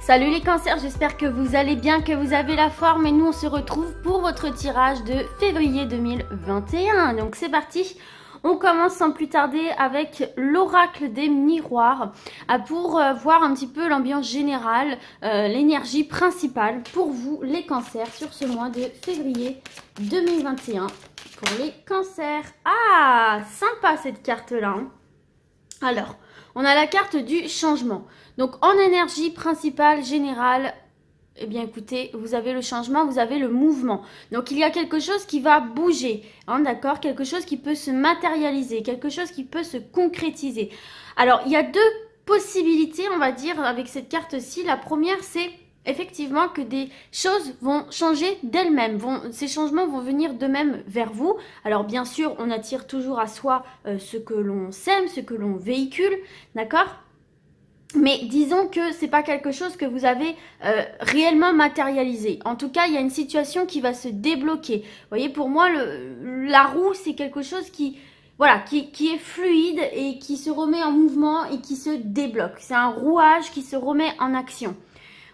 Salut les cancers, j'espère que vous allez bien, que vous avez la forme et nous on se retrouve pour votre tirage de février 2021. Donc c'est parti, on commence sans plus tarder avec l'oracle des miroirs pour voir un petit peu l'ambiance générale, l'énergie principale pour vous les cancers sur ce mois de février 2021 pour les cancers. Ah, sympa cette carte là hein. Alors, on a la carte du changement. Donc, en énergie principale, générale, eh bien, écoutez, vous avez le changement, vous avez le mouvement. Donc, il y a quelque chose qui va bouger, hein, d'accord? Quelque chose qui peut se matérialiser, quelque chose qui peut se concrétiser. Alors, il y a deux possibilités, on va dire, avec cette carte-ci. La première, c'est effectivement que des choses vont changer d'elles-mêmes. Ces changements vont venir d'eux-mêmes vers vous. Alors bien sûr, on attire toujours à soi ce que l'on sème, ce que l'on véhicule, d'accord? Mais disons que c'est pas quelque chose que vous avez réellement matérialisé. En tout cas, il y a une situation qui va se débloquer. Vous voyez, pour moi, la roue, c'est quelque chose qui... Voilà, qui est fluide et qui se remet en mouvement et qui se débloque. C'est un rouage qui se remet en action.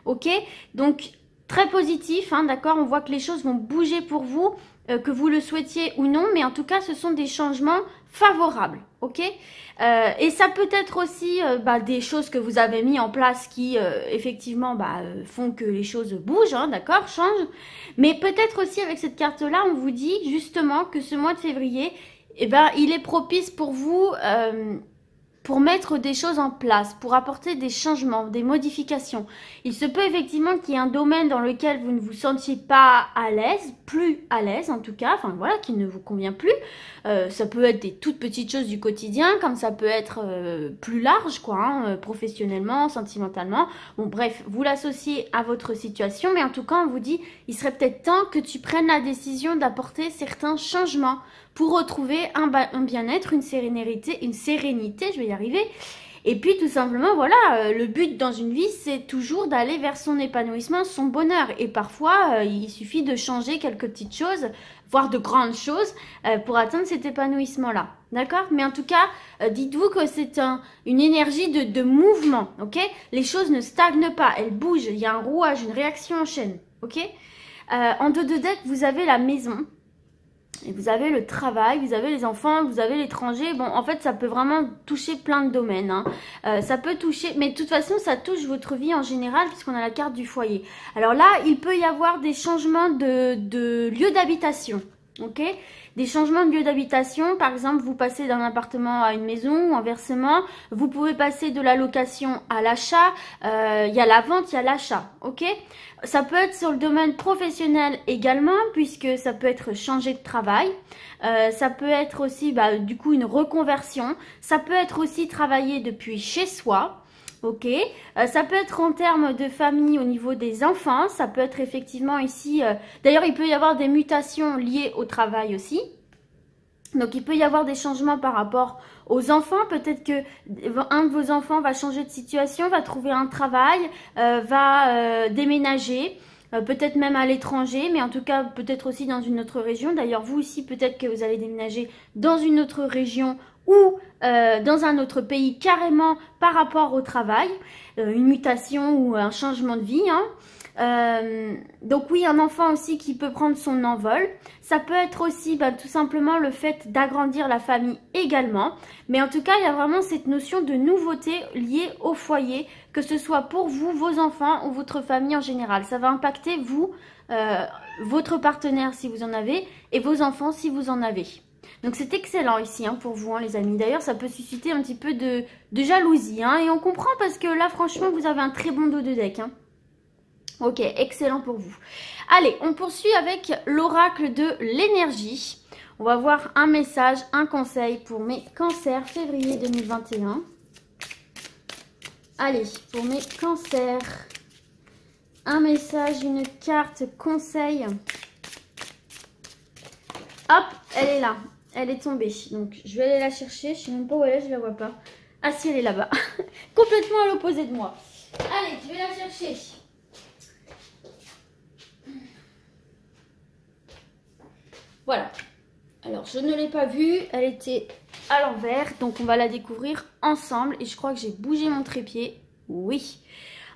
Ok, donc très positif, hein, d'accord, on voit que les choses vont bouger pour vous, que vous le souhaitiez ou non, mais en tout cas ce sont des changements favorables, ok, et ça peut être aussi des choses que vous avez mis en place qui effectivement font que les choses bougent, hein, d'accord, changent, mais peut-être aussi avec cette carte là on vous dit justement que ce mois de février, eh ben, il est propice pour vous pour mettre des choses en place, pour apporter des changements, des modifications. Il se peut effectivement qu'il y ait un domaine dans lequel vous ne vous sentiez pas à l'aise, plus à l'aise en tout cas, enfin voilà, qui ne vous convient plus. Ça peut être des toutes petites choses du quotidien, comme ça peut être plus large, quoi, hein, professionnellement, sentimentalement. Bon bref, vous l'associez à votre situation, mais en tout cas on vous dit, il serait peut-être temps que tu prennes la décision d'apporter certains changements pour retrouver un bien-être, une sérénité, je vais y arriver. Et puis tout simplement, voilà, le but dans une vie, c'est toujours d'aller vers son épanouissement, son bonheur. Et parfois, il suffit de changer quelques petites choses, voire de grandes choses, pour atteindre cet épanouissement-là. D'accord? Mais en tout cas, dites-vous que c'est une énergie de mouvement, ok? Les choses ne stagnent pas, elles bougent, il y a un rouage, une réaction en chaîne, ok? En dos de deck, vous avez la maison. Et vous avez le travail, vous avez les enfants, vous avez l'étranger. Bon, en fait, ça peut vraiment toucher plein de domaines. Hein. Ça peut toucher, mais de toute façon, ça touche votre vie en général puisqu'on a la carte du foyer. Alors là, il peut y avoir des changements de lieu d'habitation. Ok, des changements de lieu d'habitation, par exemple vous passez d'un appartement à une maison ou inversement, vous pouvez passer de la location à l'achat, il y a la vente, il y a l'achat, ok. Ça peut être sur le domaine professionnel également, puisque ça peut être changer de travail, ça peut être aussi du coup une reconversion, ça peut être aussi travailler depuis chez soi. Ok, ça peut être en termes de famille au niveau des enfants, ça peut être effectivement ici, d'ailleurs il peut y avoir des mutations liées au travail aussi, donc il peut y avoir des changements par rapport aux enfants, peut-être que un de vos enfants va changer de situation, va trouver un travail, va déménager, peut-être même à l'étranger, mais en tout cas peut-être aussi dans une autre région. D'ailleurs vous aussi peut-être que vous allez déménager dans une autre région ou dans un autre pays carrément par rapport au travail, une mutation ou un changement de vie. Hein. Donc oui, un enfant aussi qui peut prendre son envol. Ça peut être aussi tout simplement le fait d'agrandir la famille également. Mais en tout cas, il y a vraiment cette notion de nouveauté liée au foyer, que ce soit pour vous, vos enfants ou votre famille en général. Ça va impacter vous, votre partenaire si vous en avez et vos enfants si vous en avez. Donc c'est excellent ici hein, pour vous hein, les amis. D'ailleurs ça peut susciter un petit peu de jalousie. Hein, et on comprend parce que là franchement vous avez un très bon dos de deck. Hein. Ok, excellent pour vous. Allez, on poursuit avec l'oracle de l'énergie. On va voir un message, un conseil pour mes cancers février 2021. Allez, pour mes cancers, un message, une carte, conseil. Hop, elle est là. Elle est tombée, donc je vais aller la chercher. Je sais même pas où elle est, je la vois pas. Ah si, elle est là-bas. Complètement à l'opposé de moi. Allez, je vais la chercher. Voilà. Alors, je ne l'ai pas vue. Elle était à l'envers. Donc, on va la découvrir ensemble. Et je crois que j'ai bougé mon trépied. Oui.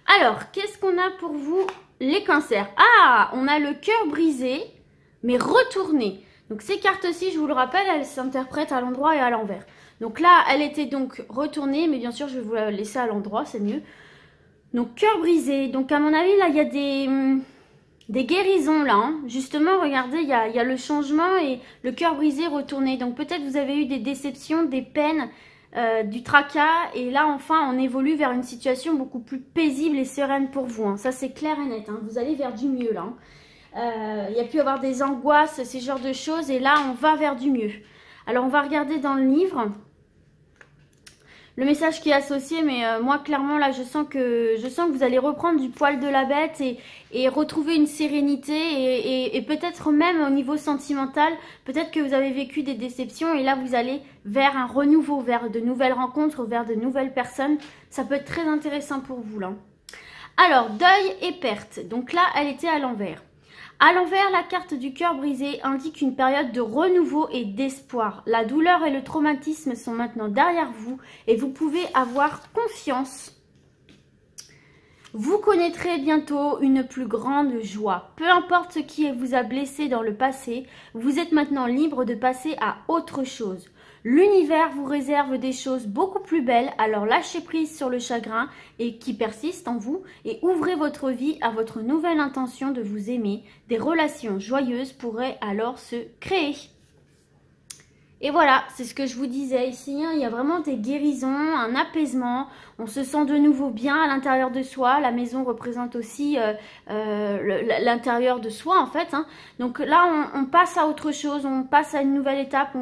Alors, qu'est-ce qu'on a pour vous, les cancers? Ah, on a le cœur brisé, mais retourné. Donc ces cartes-ci, je vous le rappelle, elles s'interprètent à l'endroit et à l'envers. Donc là, elle était donc retournée, mais bien sûr, je vais vous la laisser à l'endroit, c'est mieux. Donc cœur brisé. Donc à mon avis, là, il y a des guérisons là. Hein. Justement, regardez, il y a le changement et le cœur brisé retourné. Donc peut-être vous avez eu des déceptions, des peines, du tracas. Et là, enfin, on évolue vers une situation beaucoup plus paisible et sereine pour vous. Hein. Ça, c'est clair et net. Hein. Vous allez vers du mieux là. Hein. Il y a pu avoir des angoisses, ces genres de choses. Et là, on va vers du mieux. Alors, on va regarder dans le livre le message qui est associé. Mais moi, clairement, là, je sens que vous allez reprendre du poil de la bête et retrouver une sérénité. Et peut-être même au niveau sentimental, peut-être que vous avez vécu des déceptions. Et là, vous allez vers un renouveau, vers de nouvelles rencontres, vers de nouvelles personnes. Ça peut être très intéressant pour vous, là. Alors, deuil et perte. Donc là, elle était à l'envers. À l'envers, la carte du cœur brisé indique une période de renouveau et d'espoir. La douleur et le traumatisme sont maintenant derrière vous et vous pouvez avoir confiance. Vous connaîtrez bientôt une plus grande joie. Peu importe ce qui vous a blessé dans le passé, vous êtes maintenant libre de passer à autre chose. L'univers vous réserve des choses beaucoup plus belles, alors lâchez prise sur le chagrin et qui persiste en vous et ouvrez votre vie à votre nouvelle intention de vous aimer. Des relations joyeuses pourraient alors se créer. Et voilà, c'est ce que je vous disais ici, hein, il y a vraiment des guérisons, un apaisement, on se sent de nouveau bien à l'intérieur de soi, la maison représente aussi l'intérieur de soi en fait. Hein. Donc là, on passe à autre chose, on passe à une nouvelle étape,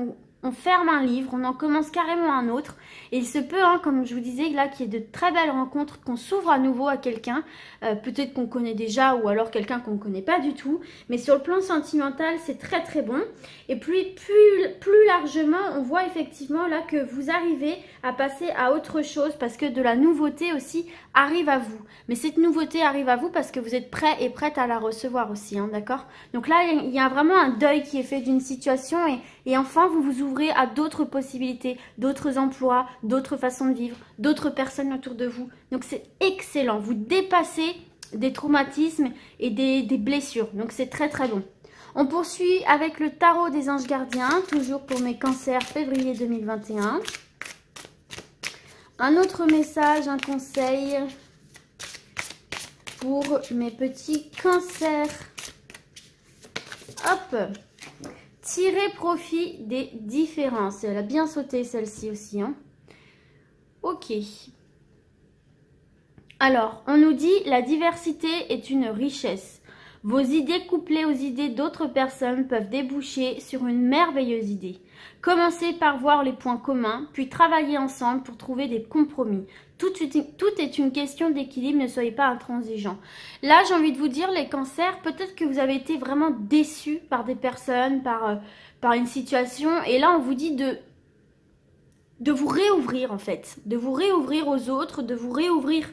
on ferme un livre, on en commence carrément un autre. Et il se peut, hein, comme je vous disais, là, qu'il y ait de très belles rencontres, qu'on s'ouvre à nouveau à quelqu'un. Peut-être qu'on connaît déjà ou alors quelqu'un qu'on ne connaît pas du tout. Mais sur le plan sentimental, c'est très très bon. Et puis, plus largement, on voit effectivement là que vous arrivez à passer à autre chose parce que de la nouveauté aussi arrive à vous. Mais cette nouveauté arrive à vous parce que vous êtes prêt et prête à la recevoir aussi, hein, d'accord? Donc là, il y a vraiment un deuil qui est fait d'une situation et enfin, vous vous ouvrez à d'autres possibilités, d'autres emplois, d'autres façons de vivre, d'autres personnes autour de vous. Donc c'est excellent, vous dépassez des traumatismes et des blessures. Donc c'est très très bon. On poursuit avec le tarot des anges gardiens, toujours pour mes cancers février 2021. Un autre message, un conseil pour mes petits cancers. Hop! Tirer profit des différences. Elle a bien sauté celle-ci aussi. Hein. Ok. Alors, on nous dit la diversité est une richesse. Vos idées couplées aux idées d'autres personnes peuvent déboucher sur une merveilleuse idée. Commencez par voir les points communs, puis travaillez ensemble pour trouver des compromis. Tout est une question d'équilibre, ne soyez pas intransigeants. Là, j'ai envie de vous dire, les cancers, peut-être que vous avez été vraiment déçus par des personnes, par une situation. Et là, on vous dit de vous réouvrir, en fait. De vous réouvrir aux autres, de vous réouvrir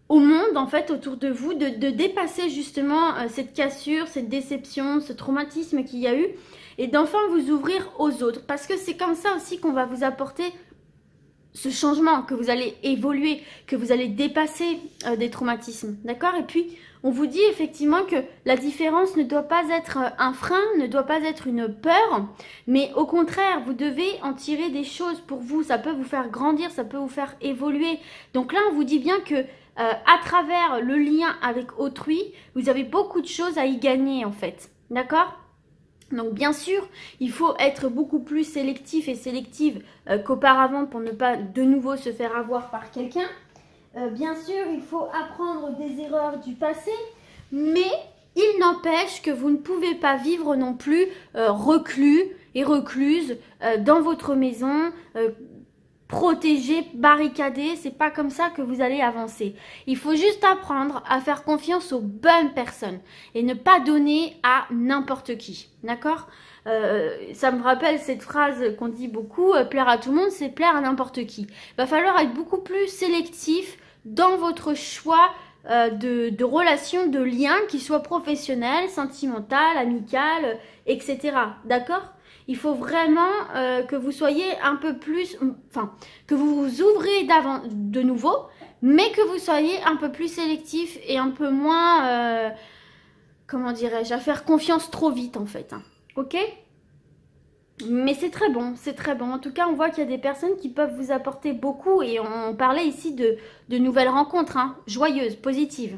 au monde, en fait, autour de vous. De dépasser justement cette cassure, cette déception, ce traumatisme qu'il y a eu. Et d'enfin vous ouvrir aux autres. Parce que c'est comme ça aussi qu'on va vous apporter ce changement, que vous allez évoluer, que vous allez dépasser des traumatismes, d'accord? Et puis, on vous dit effectivement que la différence ne doit pas être un frein, ne doit pas être une peur, mais au contraire, vous devez en tirer des choses pour vous. Ça peut vous faire grandir, ça peut vous faire évoluer. Donc là, on vous dit bien que à travers le lien avec autrui, vous avez beaucoup de choses à y gagner en fait, d'accord? Donc bien sûr, il faut être beaucoup plus sélectif et sélective qu'auparavant pour ne pas de nouveau se faire avoir par quelqu'un. Bien sûr, il faut apprendre des erreurs du passé, mais il n'empêche que vous ne pouvez pas vivre non plus reclus et recluses dans votre maison, protégé, barricadé. C'est pas comme ça que vous allez avancer. Il faut juste apprendre à faire confiance aux bonnes personnes et ne pas donner à n'importe qui, d'accord? Ça me rappelle cette phrase qu'on dit beaucoup, plaire à tout le monde, c'est plaire à n'importe qui. Il va falloir être beaucoup plus sélectif dans votre choix de relations, de liens, qui soient professionnels, sentimentaux, amicaux, etc. D'accord? Il faut vraiment que vous soyez un peu plus, enfin, que vous vous ouvrez de nouveau, mais que vous soyez un peu plus sélectif et un peu moins, comment dirais-je, à faire confiance trop vite en fait, hein. Ok? Mais c'est très bon, c'est très bon. En tout cas, on voit qu'il y a des personnes qui peuvent vous apporter beaucoup et on parlait ici de nouvelles rencontres, hein, joyeuses, positives.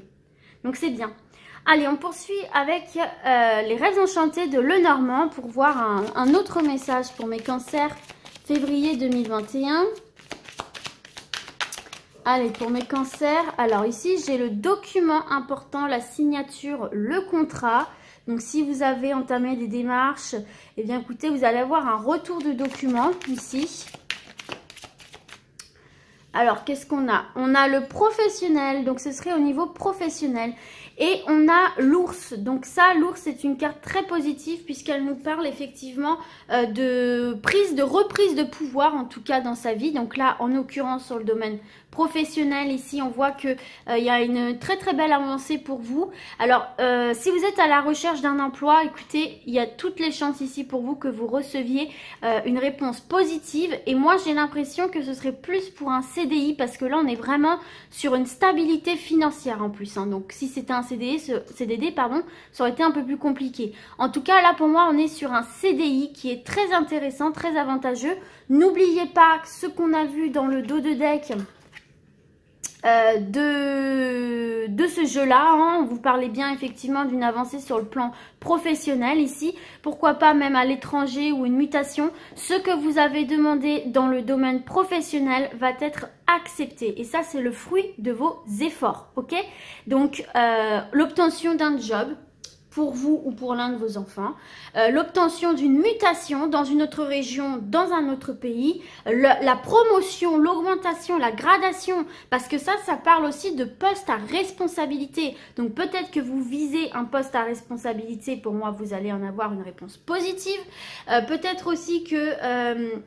Donc c'est bien. Allez, on poursuit avec les rêves enchantés de Lenormand pour voir un autre message pour mes cancers février 2021. Allez, pour mes cancers, alors ici j'ai le document important, la signature, le contrat. Donc si vous avez entamé des démarches, eh bien écoutez, vous allez avoir un retour de document ici. Alors qu'est-ce qu'on a? On a le professionnel, donc ce serait au niveau professionnel. Et on a l'ours. Donc ça, l'ours, c'est une carte très positive puisqu'elle nous parle effectivement de reprise de pouvoir, en tout cas dans sa vie. Donc là, en l'occurrence, sur le domaine professionnel, ici, on voit que il y a une très très belle avancée pour vous. Alors, si vous êtes à la recherche d'un emploi, écoutez, il y a toutes les chances ici pour vous que vous receviez une réponse positive. Et moi, j'ai l'impression que ce serait plus pour un CDI parce que là, on est vraiment sur une stabilité financière en plus, hein. Donc, si c'était un CDD, pardon, ça aurait été un peu plus compliqué. En tout cas, là, pour moi, on est sur un CDI qui est très intéressant, très avantageux. N'oubliez pas ce qu'on a vu dans le dos de deck de ce jeu-là, hein. On vous parlait bien effectivement d'une avancée sur le plan professionnel ici, pourquoi pas même à l'étranger ou une mutation. Ce que vous avez demandé dans le domaine professionnel va être accepté et ça c'est le fruit de vos efforts, ok? Donc l'obtention d'un job pour vous ou pour l'un de vos enfants, l'obtention d'une mutation dans une autre région, dans un autre pays, la promotion, l'augmentation, la gradation, parce que ça parle aussi de poste à responsabilité. Donc peut-être que vous visez un poste à responsabilité, pour moi vous allez en avoir une réponse positive. Peut-être aussi que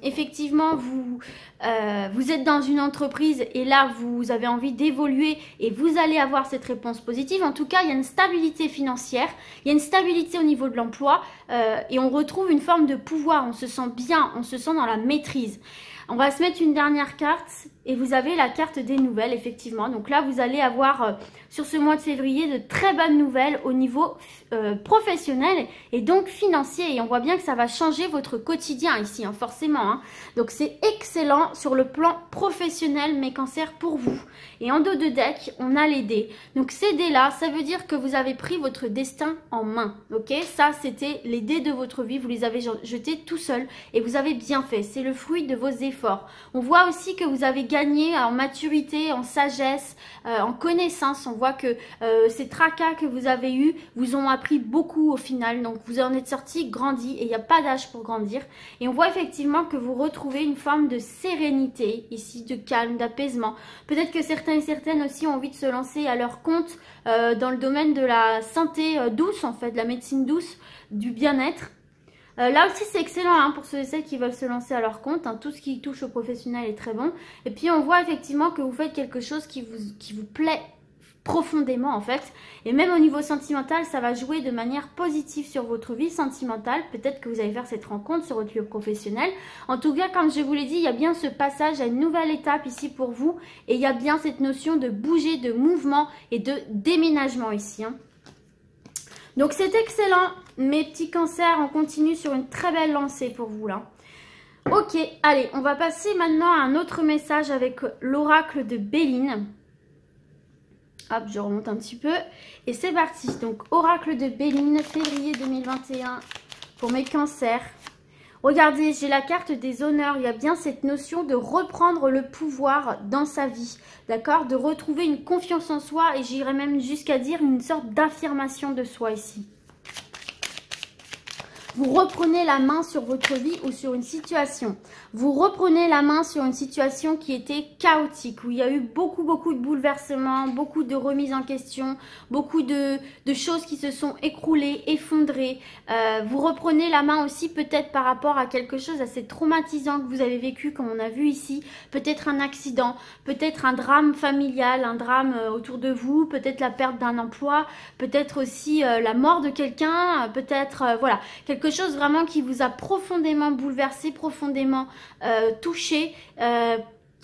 effectivement vous êtes dans une entreprise et là vous avez envie d'évoluer et vous allez avoir cette réponse positive. En tout cas, il y a une stabilité financière. Il y a une stabilité au niveau de l'emploi et on retrouve une forme de pouvoir. On se sent bien, on se sent dans la maîtrise. On va se mettre une dernière carte et vous avez la carte des nouvelles, effectivement. Donc là, vous allez avoir sur ce mois de février de très bonnes nouvelles au niveau professionnel et donc financier. Et on voit bien que ça va changer votre quotidien ici, hein, forcément, hein. Donc c'est excellent sur le plan professionnel, mes cancers, pour vous. Et en dos de deck, on a les dés. Donc ces dés-là, ça veut dire que vous avez pris votre destin en main. Ok, ça, c'était les dés de votre vie. Vous les avez jetés tout seul et vous avez bien fait. C'est le fruit de vos efforts. On voit aussi que vous avez gagné en maturité, en sagesse, en connaissance. On voit que ces tracas que vous avez eus vous ont appris beaucoup au final. Donc vous en êtes sorti grandi et il n'y a pas d'âge pour grandir. Et on voit effectivement que vous retrouvez une forme de sérénité ici, de calme, d'apaisement. Peut-être que certains et certaines aussi ont envie de se lancer à leur compte dans le domaine de la santé douce, en fait, de la médecine douce, du bien-être. Là aussi c'est excellent, hein, pour ceux et celles qui veulent se lancer à leur compte, hein. Tout ce qui touche au professionnel est très bon. Et puis on voit effectivement que vous faites quelque chose qui vous plaît profondément en fait. Et même au niveau sentimental, ça va jouer de manière positive sur votre vie sentimentale. Peut-être que vous allez faire cette rencontre sur votre lieu professionnel. En tout cas, comme je vous l'ai dit, il y a bien ce passage à une nouvelle étape ici pour vous. Et il y a bien cette notion de bouger, de mouvement et de déménagement ici, hein. Donc c'est excellent, mes petits cancers, on continue sur une très belle lancée pour vous là. Ok, allez, on va passer maintenant à un autre message avec l'oracle de Béline. Hop, je remonte un petit peu. Et c'est parti, donc oracle de Béline, février 2021 pour mes cancers. Regardez, j'ai la carte des honneurs. Il y a bien cette notion de reprendre le pouvoir dans sa vie. D'accord? De retrouver une confiance en soi et j'irais même jusqu'à dire une sorte d'affirmation de soi ici. Vous reprenez la main sur votre vie ou sur une situation. Vous reprenez la main sur une situation qui était chaotique, où il y a eu beaucoup de bouleversements, beaucoup de remises en question, beaucoup de choses qui se sont écroulées, effondrées. Vous reprenez la main aussi peut-être par rapport à quelque chose assez traumatisant que vous avez vécu, comme on a vu ici. Peut-être un accident, peut-être un drame familial, un drame autour de vous, peut-être la perte d'un emploi, peut-être aussi la mort de quelqu'un, peut-être, voilà, quelque chose vraiment qui vous a profondément bouleversé, profondément touché,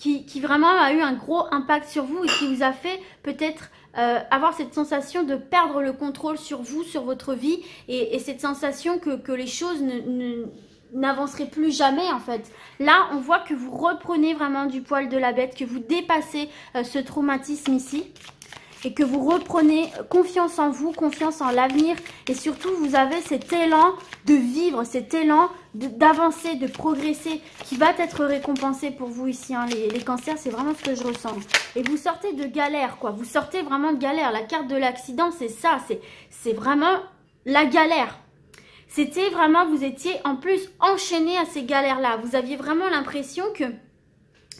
qui vraiment a eu un gros impact sur vous et qui vous a fait peut-être avoir cette sensation de perdre le contrôle sur vous, sur votre vie et cette sensation que les choses n'avanceraient plus jamais en fait. Là, on voit que vous reprenez vraiment du poil de la bête, que vous dépassez ce traumatisme ici et que vous reprenez confiance en vous, confiance en l'avenir et surtout vous avez cet élan de vivre, cet élan d'avancer, de progresser qui va être récompensé pour vous ici, hein, les cancers, c'est vraiment ce que je ressens. Et vous sortez de galère quoi, vous sortez vraiment de galère. La carte de l'accident c'est ça, c'est vraiment la galère. C'était vraiment, vous étiez en plus enchaîné à ces galères-là. Vous aviez vraiment l'impression que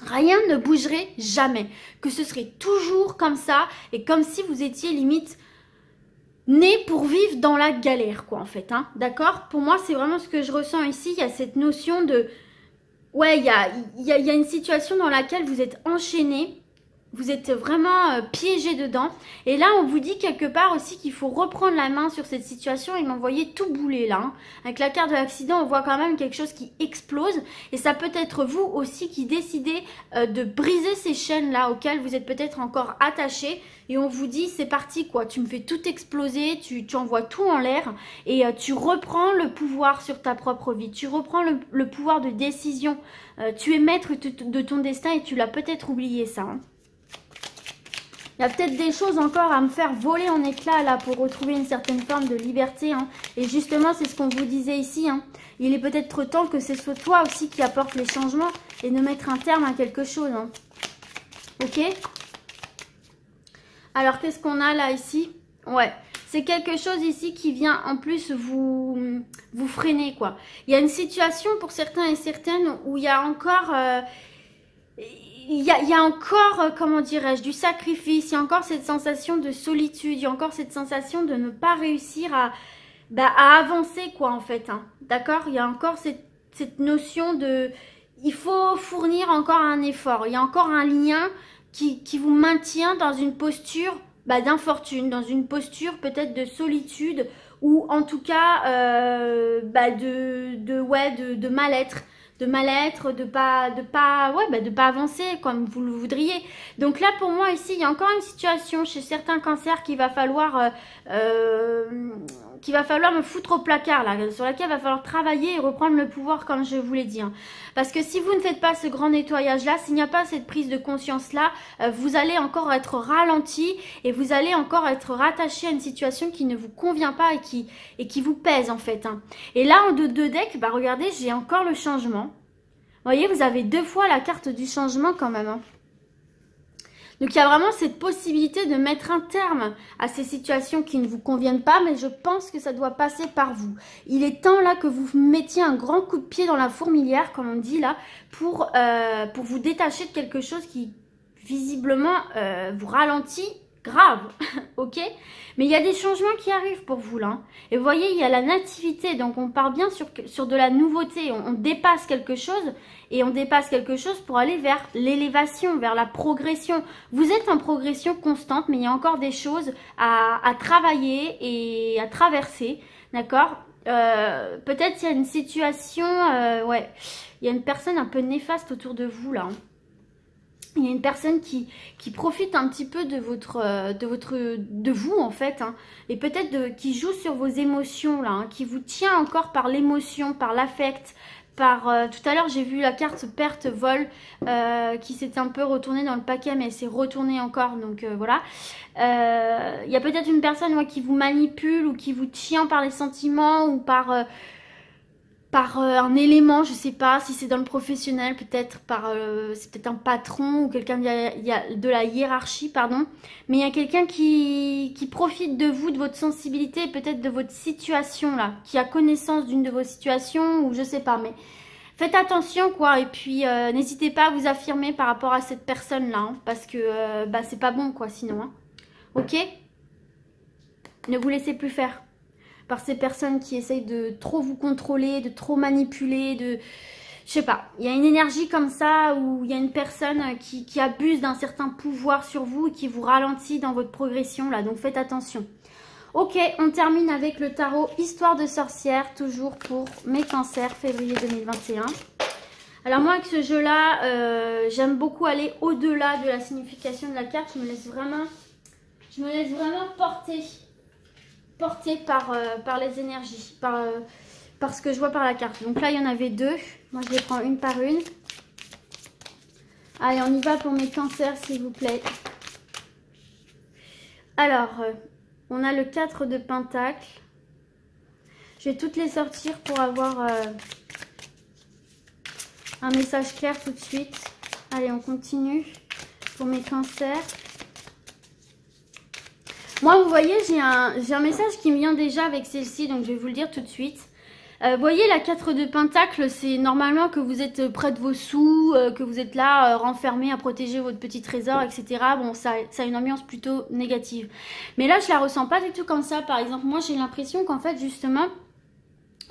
rien ne bougerait jamais. Que ce serait toujours comme ça et comme si vous étiez limite né pour vivre dans la galère, quoi, en fait. Hein, d'accord? Pour moi, c'est vraiment ce que je ressens ici. Il y a cette notion de... Ouais, il y a une situation dans laquelle vous êtes enchaîné. Vous êtes vraiment piégé dedans. Et là, on vous dit quelque part aussi qu'il faut reprendre la main sur cette situation et m'envoyer tout bouler là. Hein. Avec la carte de l'accident, on voit quand même quelque chose qui explose. Et ça peut être vous aussi qui décidez de briser ces chaînes-là auxquelles vous êtes peut-être encore attaché. Et on vous dit, c'est parti quoi. Tu me fais tout exploser, tu envoies tout en l'air. Et tu reprends le pouvoir sur ta propre vie. Tu reprends le pouvoir de décision. Tu es maître de ton destin et tu l'as peut-être oublié ça. Hein. Il y a peut-être des choses encore à me faire voler en éclats là pour retrouver une certaine forme de liberté. Hein. Et justement, c'est ce qu'on vous disait ici. Hein. Il est peut-être temps que ce soit toi aussi qui apporte les changements et de mettre un terme à quelque chose. Hein. Ok? Alors, qu'est-ce qu'on a là ici? Ouais, c'est quelque chose ici qui vient en plus vous freiner quoi. Il y a une situation pour certains et certaines où il y a encore... Il y a encore, comment dirais-je, du sacrifice, il y a encore cette sensation de solitude, il y a encore cette sensation de ne pas réussir à avancer, quoi, en fait. Hein. D'accord? Il y a encore cette notion de... Il faut fournir encore un effort, il y a encore un lien qui vous maintient dans une posture d'infortune, dans une posture peut-être de solitude ou en tout cas de mal-être. De mal-être, de pas avancer comme vous le voudriez. Donc là, pour moi, ici, il y a encore une situation chez certains cancers qu'il va falloir me foutre au placard, là, sur laquelle il va falloir travailler et reprendre le pouvoir, comme je vous l'ai dit. Hein. Parce que si vous ne faites pas ce grand nettoyage-là, s'il n'y a pas cette prise de conscience-là, vous allez encore être ralenti et vous allez encore être rattaché à une situation qui ne vous convient pas et qui vous pèse, en fait. Hein. Et là, en deux decks, regardez, j'ai encore le changement. Vous voyez, vous avez deux fois la carte du changement quand même. Hein. Donc, il y a vraiment cette possibilité de mettre un terme à ces situations qui ne vous conviennent pas, mais je pense que ça doit passer par vous. Il est temps là que vous mettiez un grand coup de pied dans la fourmilière, comme on dit là, pour vous détacher de quelque chose qui, visiblement, vous ralentit grave, ok? Mais il y a des changements qui arrivent pour vous là. Hein. Et vous voyez, il y a la nativité, donc on part bien sur de la nouveauté. On dépasse quelque chose et on dépasse quelque chose pour aller vers l'élévation, vers la progression. Vous êtes en progression constante, mais il y a encore des choses à travailler et à traverser, d'accord? Peut-être il y a une situation, ouais, il y a une personne un peu néfaste autour de vous là. Hein. Il y a une personne qui profite un petit peu de vous en fait, hein, et peut-être qui joue sur vos émotions là, hein, qui vous tient encore par l'émotion, par l'affect, par tout à l'heure j'ai vu la carte perte vol qui s'était un peu retournée dans le paquet mais elle s'est retournée encore, donc voilà. Il y a peut-être une personne qui vous manipule ou qui vous tient par les sentiments ou par un élément, je sais pas si c'est dans le professionnel, peut-être c'est peut-être un patron ou quelqu'un de la hiérarchie, pardon. Mais il y a quelqu'un qui profite de vous, de votre sensibilité, peut-être de votre situation là, qui a connaissance d'une de vos situations ou je sais pas. Mais faites attention quoi, et puis n'hésitez pas à vous affirmer par rapport à cette personne là, hein, parce que c'est pas bon quoi sinon. Hein. Ok? Ne vous laissez plus faire par ces personnes qui essayent de trop vous contrôler, de trop manipuler, je sais pas. Il y a une énergie comme ça où il y a une personne qui abuse d'un certain pouvoir sur vous et qui vous ralentit dans votre progression là, donc faites attention. Ok, on termine avec le tarot Histoire de sorcière, toujours pour mes cancers, février 2021. Alors moi avec ce jeu-là, j'aime beaucoup aller au-delà de la signification de la carte. Je me laisse vraiment porter par les énergies, par ce que je vois par la carte. Donc là, il y en avait 2. Moi, je les prends une par une. Allez, on y va pour mes cancers, s'il vous plaît. Alors, on a le 4 de Pentacle. Je vais toutes les sortir pour avoir un message clair tout de suite. Allez, on continue pour mes cancers. Moi, vous voyez, j'ai un message qui me vient déjà avec celle-ci, donc je vais vous le dire tout de suite. Vous voyez, la 4 de Pentacle, c'est normalement que vous êtes près de vos sous, que vous êtes là, renfermé à protéger votre petit trésor, etc. Bon, ça a une ambiance plutôt négative. Mais là, je la ressens pas du tout comme ça. Par exemple, moi, j'ai l'impression qu'en fait, justement,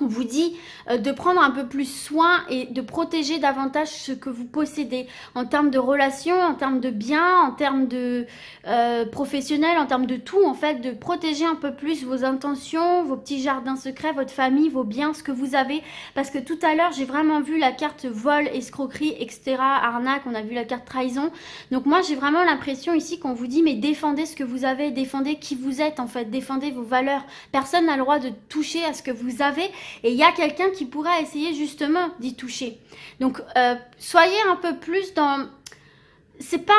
on vous dit de prendre un peu plus soin et de protéger davantage ce que vous possédez en termes de relations, en termes de biens, en termes de professionnels, en termes de tout, en fait, de protéger un peu plus vos intentions, vos petits jardins secrets, votre famille, vos biens, ce que vous avez. Parce que tout à l'heure, j'ai vraiment vu la carte vol, escroquerie, etc., arnaque, on a vu la carte trahison. Donc moi, j'ai vraiment l'impression ici qu'on vous dit, mais défendez ce que vous avez, défendez qui vous êtes, en fait, défendez vos valeurs. Personne n'a le droit de toucher à ce que vous avez. Et il y a quelqu'un qui pourra essayer justement d'y toucher. Donc, soyez un peu plus dans... C'est pas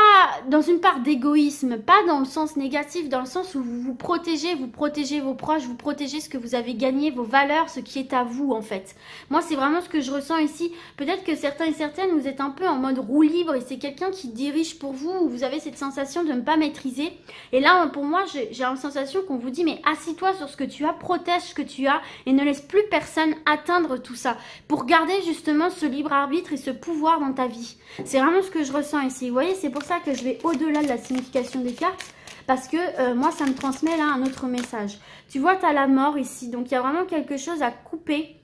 dans une part d'égoïsme, pas dans le sens négatif, dans le sens où vous protégez vos proches, vous protégez ce que vous avez gagné, vos valeurs, ce qui est à vous en fait. Moi, c'est vraiment ce que je ressens ici. Peut-être que certains et certaines, vous êtes un peu en mode roue libre et c'est quelqu'un qui dirige pour vous, où vous avez cette sensation de ne pas maîtriser. Et là, pour moi, j'ai une sensation qu'on vous dit, mais assis-toi sur ce que tu as, protège ce que tu as et ne laisse plus personne atteindre tout ça pour garder justement ce libre arbitre et ce pouvoir dans ta vie. C'est vraiment ce que je ressens ici. Vous voyez, c'est pour ça que je vais au-delà de la signification des cartes parce que moi, ça me transmet là un autre message. Tu vois, tu as la mort ici. Donc, il y a vraiment quelque chose à couper.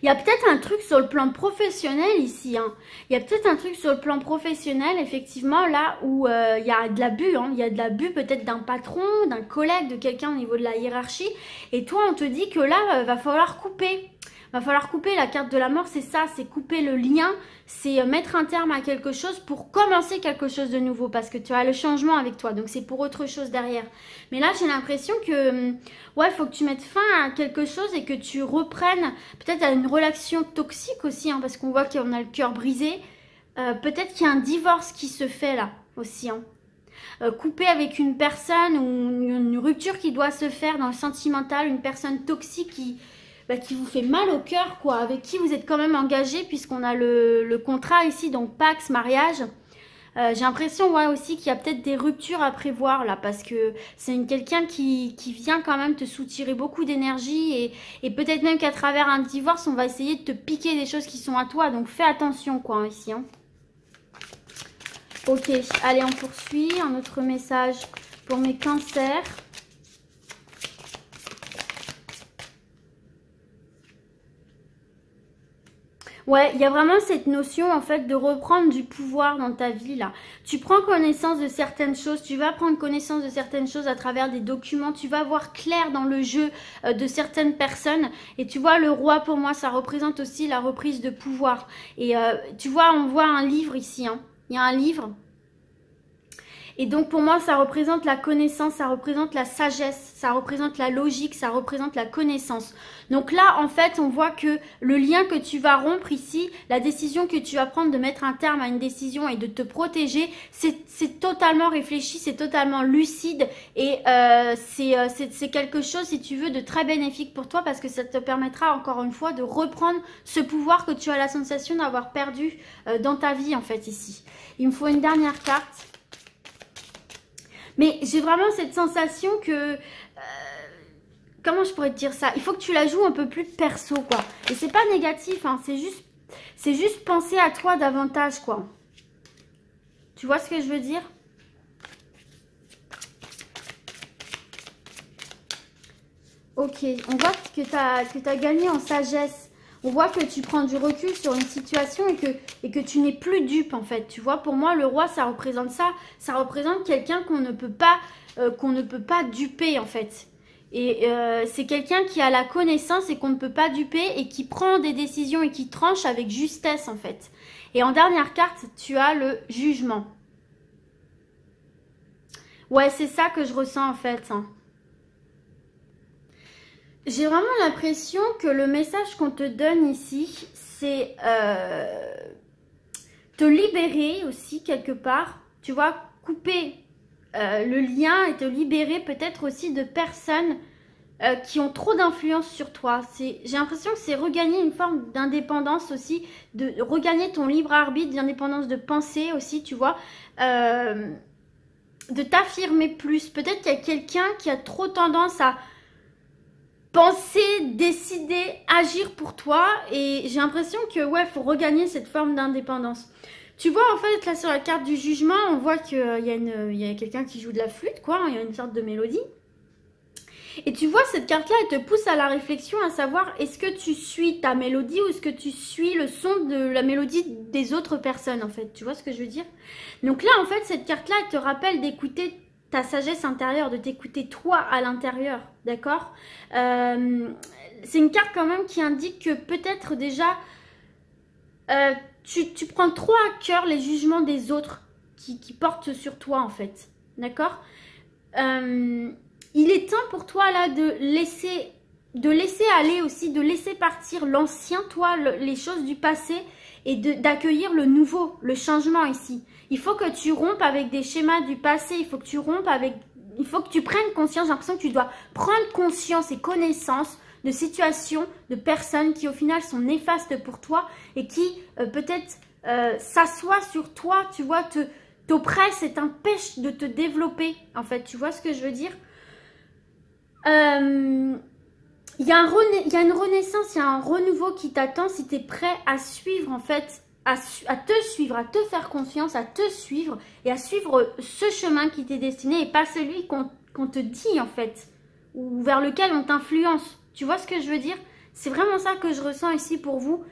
Il y a peut-être un truc sur le plan professionnel ici. Hein. Il y a peut-être un truc sur le plan professionnel, effectivement, là où il y a de l'abus. Hein. Il y a de l'abus peut-être d'un patron, d'un collègue, de quelqu'un au niveau de la hiérarchie. Et toi, on te dit que là, va falloir couper. Va falloir couper. La carte de la mort, c'est ça, c'est couper le lien, c'est mettre un terme à quelque chose pour commencer quelque chose de nouveau parce que tu as le changement avec toi, donc c'est pour autre chose derrière. Mais là, j'ai l'impression que, ouais, il faut que tu mettes fin à quelque chose et que tu reprennes peut-être à une relation toxique aussi, hein, parce qu'on voit qu'on a le cœur brisé. Peut-être qu'il y a un divorce qui se fait là aussi, hein. Couper avec une personne ou une rupture qui doit se faire dans le sentimental, une personne toxique qui vous fait mal au cœur, quoi, avec qui vous êtes quand même engagé, puisqu'on a le contrat ici, donc Pax, mariage. J'ai l'impression, ouais, aussi qu'il y a peut-être des ruptures à prévoir, là, parce que c'est quelqu'un qui vient quand même te soutirer beaucoup d'énergie, et peut-être même qu'à travers un divorce, on va essayer de te piquer des choses qui sont à toi, donc fais attention, quoi, hein, ici, hein. Ok, allez, on poursuit, un autre message pour mes cancers. Ouais, il y a vraiment cette notion en fait de reprendre du pouvoir dans ta vie là. Tu prends connaissance de certaines choses, tu vas prendre connaissance de certaines choses à travers des documents, tu vas voir clair dans le jeu de certaines personnes. Et tu vois, le roi pour moi, ça représente aussi la reprise de pouvoir. Et tu vois, on voit un livre ici, hein. Il y a un livre. Et donc pour moi, ça représente la connaissance, ça représente la sagesse, ça représente la logique, ça représente la connaissance. Donc là, en fait, on voit que le lien que tu vas rompre ici, la décision que tu vas prendre de mettre un terme à une décision et de te protéger, c'est totalement réfléchi, c'est totalement lucide et c'est quelque chose, si tu veux, de très bénéfique pour toi parce que ça te permettra encore une fois de reprendre ce pouvoir que tu as la sensation d'avoir perdu dans ta vie, en fait, ici. Il me faut une dernière carte. Mais j'ai vraiment cette sensation que... comment je pourrais te dire ça? Il faut que tu la joues un peu plus perso, quoi. Et c'est pas négatif, hein. C'est juste penser à toi davantage, quoi. Tu vois ce que je veux dire? Ok, on voit que tu as gagné en sagesse. On voit que tu prends du recul sur une situation et que tu n'es plus dupe en fait. Tu vois, pour moi, le roi, ça représente ça. Ça représente quelqu'un qu'on ne peut pas duper en fait. Et c'est quelqu'un qui a la connaissance et qu'on ne peut pas duper et qui prend des décisions et qui tranche avec justesse en fait. Et en dernière carte, tu as le jugement. Ouais, c'est ça que je ressens en fait. J'ai vraiment l'impression que le message qu'on te donne ici, c'est te libérer aussi quelque part. Tu vois, couper le lien et te libérer peut-être aussi de personnes qui ont trop d'influence sur toi. J'ai l'impression que c'est regagner une forme d'indépendance aussi, de regagner ton libre arbitre, d'indépendance de pensée aussi, tu vois, de t'affirmer plus. Peut-être qu'il y a quelqu'un qui a trop tendance à penser, décider, agir pour toi et j'ai l'impression que ouais, faut regagner cette forme d'indépendance. Tu vois, en fait, là sur la carte du jugement, on voit qu'il y a quelqu'un qui joue de la flûte, quoi, il y a une sorte de mélodie. Et tu vois, cette carte-là, elle te pousse à la réflexion, à savoir, est-ce que tu suis ta mélodie ou est-ce que tu suis le son de la mélodie des autres personnes, en fait. Tu vois ce que je veux dire? Donc là, en fait, cette carte-là, elle te rappelle d'écouter ta sagesse intérieure, de t'écouter toi à l'intérieur, d'accord? C'est une carte quand même qui indique que peut-être déjà, tu prends trop à cœur les jugements des autres qui portent sur toi, en fait, d'accord? Il est temps pour toi là de laisser aller aussi, de laisser partir l'ancien toi, les choses du passé et d'accueillir le nouveau, le changement ici. Il faut que tu rompes avec des schémas du passé, il faut que tu rompes avec, il faut que tu prennes conscience, j'ai l'impression que tu dois prendre conscience et connaissance de situations, de personnes qui au final sont néfastes pour toi et qui peut-être s'assoient sur toi, tu vois, t'oppressent et t'empêchent de te développer en fait, tu vois ce que je veux dire? Il y a une renaissance, il y a un renouveau qui t'attend si tu es prêt à suivre en fait, à te suivre, à te faire confiance, à te suivre et à suivre ce chemin qui t'est destiné et pas celui qu'on te dit en fait, ou vers lequel on t'influence. Tu vois ce que je veux dire? C'est vraiment ça que je ressens ici pour vous.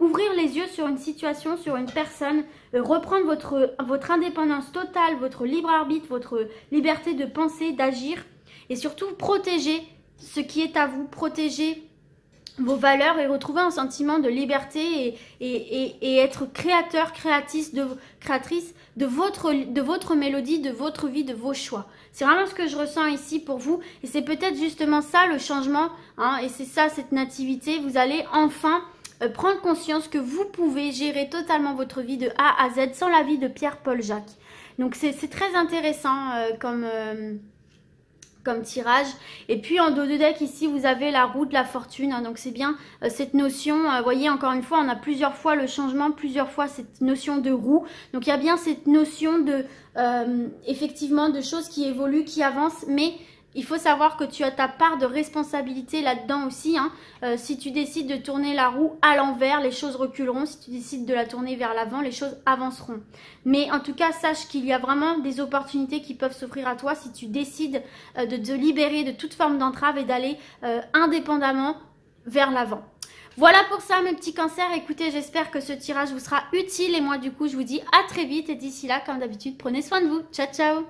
Ouvrir les yeux sur une situation, sur une personne, reprendre votre indépendance totale, votre libre arbitre, votre liberté de penser, d'agir. Et surtout, protéger ce qui est à vous, protéger vos valeurs et retrouver un sentiment de liberté et être créateur, créatrice de votre mélodie, de votre vie, de vos choix. C'est vraiment ce que je ressens ici pour vous. Et c'est peut-être justement ça le changement, hein, et c'est ça cette nativité. Vous allez enfin prendre conscience que vous pouvez gérer totalement votre vie de A à Z sans l'avis de Pierre-Paul Jacques. Donc c'est très intéressant comme tirage. Et puis en dos de deck ici vous avez la roue de la fortune, hein, donc c'est bien cette notion, vous voyez encore une fois on a plusieurs fois le changement, plusieurs fois cette notion de roue, donc il y a bien cette notion de effectivement de choses qui évoluent, qui avancent, mais il faut savoir que tu as ta part de responsabilité là-dedans aussi, hein. Si tu décides de tourner la roue à l'envers, les choses reculeront. Si tu décides de la tourner vers l'avant, les choses avanceront. Mais en tout cas, sache qu'il y a vraiment des opportunités qui peuvent s'offrir à toi si tu décides de te libérer de toute forme d'entrave et d'aller indépendamment vers l'avant. Voilà pour ça mes petits cancers. Écoutez, j'espère que ce tirage vous sera utile et moi du coup je vous dis à très vite et d'ici là, comme d'habitude, prenez soin de vous. Ciao ciao.